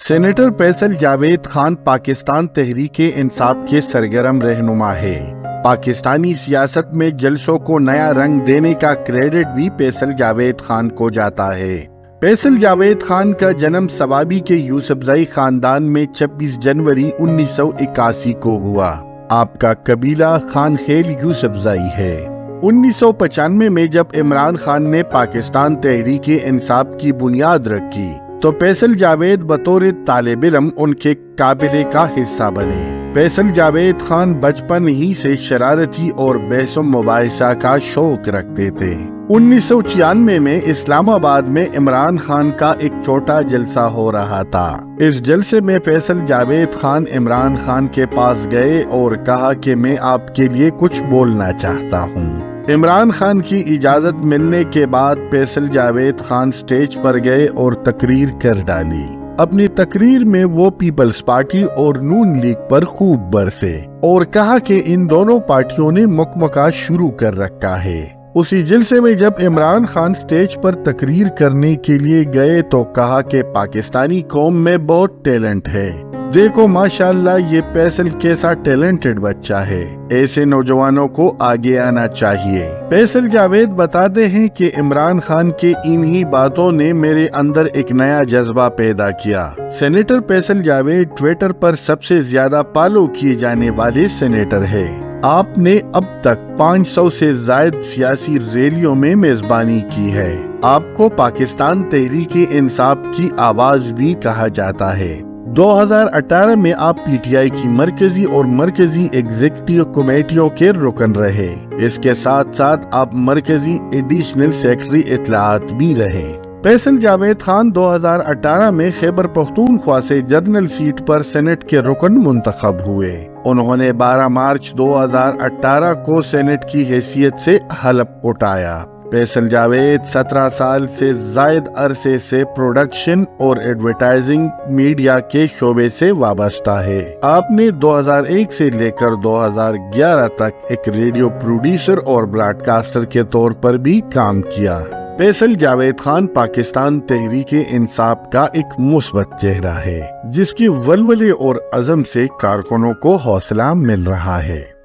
Senator Faisal Javed Khan Pakistan Tehreek Insaf کے سرگرم رہنما ہے۔ پاکستانی سیاست میں جلسوں کو نیا رنگ دینے کا کریڈٹ بھی فیصل جاوید خان کو جاتا ہے۔ فیصل جاوید خان کا جنم سوابی کے یوسفزائی خاندان میں 26 جنوری 1981 کو ہوا۔ آپ کا قبیلہ خان خیل یوسفزائی ہے۔ 1995 میں جب عمران خان نے پاکستان تحریک انصاف کی بنیاد رکھی تو فیصل جاوید بطور طالب علم ان کے قابلے کا حصہ بنے۔ فیصل جاوید خان بچپن ہی سے شرارتی اور بحث و مباحثہ کا شوق رکھتے تھے۔ 1996 میں اسلام آباد میں عمران خان کا ایک چھوٹا جلسہ ہو رہا تھا۔ اس جلسے میں فیصل جاوید خان عمران خان کے پاس گئے اور کہا کہ میں آپ کے لیے کچھ بولنا چاہتا ہوں۔ عمران خان کی اجازت ملنے کے بعد فیصل جاوید خان سٹیج پر گئے اور تقریر کر ڈالی۔ اپنی تقریر میں وہ پیپلز پارٹی اور نون لیگ پر خوب برسے اور کہا کہ ان دونوں پارٹیوں نے مکمکہ شروع کر رکھا ہے۔ اسی جلسے میں جب عمران خان سٹیج پر تقریر کرنے کے لیے گئے تو کہا کہ پاکستانی قوم میں بہت ٹیلنٹ ہے، دیکھو ماشاءاللہ یہ فیصل کیسا ٹیلنٹڈ بچہ ہے، ایسے نوجوانوں کو آگے آنا چاہیے۔ فیصل جاوید بتاتے ہیں کہ عمران خان کے انہی باتوں نے میرے اندر ایک نیا جذبہ پیدا کیا۔ سینیٹر فیصل جاوید ٹویٹر پر سب سے زیادہ فالو کیے جانے والے سینیٹر ہے۔ آپ نے اب تک 500 سے زائد سیاسی ریلیوں میں میزبانی کی ہے۔ آپ کو پاکستان تحریک انصاف کی آواز بھی کہا جاتا ہے۔ 2018 میں آپ پی ٹی آئی کی مرکزی اور مرکزی ایگزیکٹو کمیٹیوں کے رکن رہے۔ اس کے ساتھ ساتھ آپ مرکزی ایڈیشنل سیکرٹری اطلاعات بھی رہے۔ فیصل جاوید خان 2018 میں خیبر پختونخوا سے جنرل سیٹ پر سینٹ کے رکن منتخب ہوئے۔ انہوں نے 12 مارچ 2018 کو سینٹ کی حیثیت سے حلف اٹھایا۔ فیصل جاوید 17 سال سے زائد عرصے سے پروڈکشن اور ایڈورٹائزنگ میڈیا کے شعبے سے وابستہ ہے۔ آپ نے 2001 سے لے کر 2011 تک ایک ریڈیو پروڈیوسر اور براڈ کاسٹر کے طور پر بھی کام کیا۔ فیصل جاوید خان پاکستان تحریک انصاف کا ایک مثبت چہرہ ہے، جس کی ولولے اور عزم سے کارکنوں کو حوصلہ مل رہا ہے۔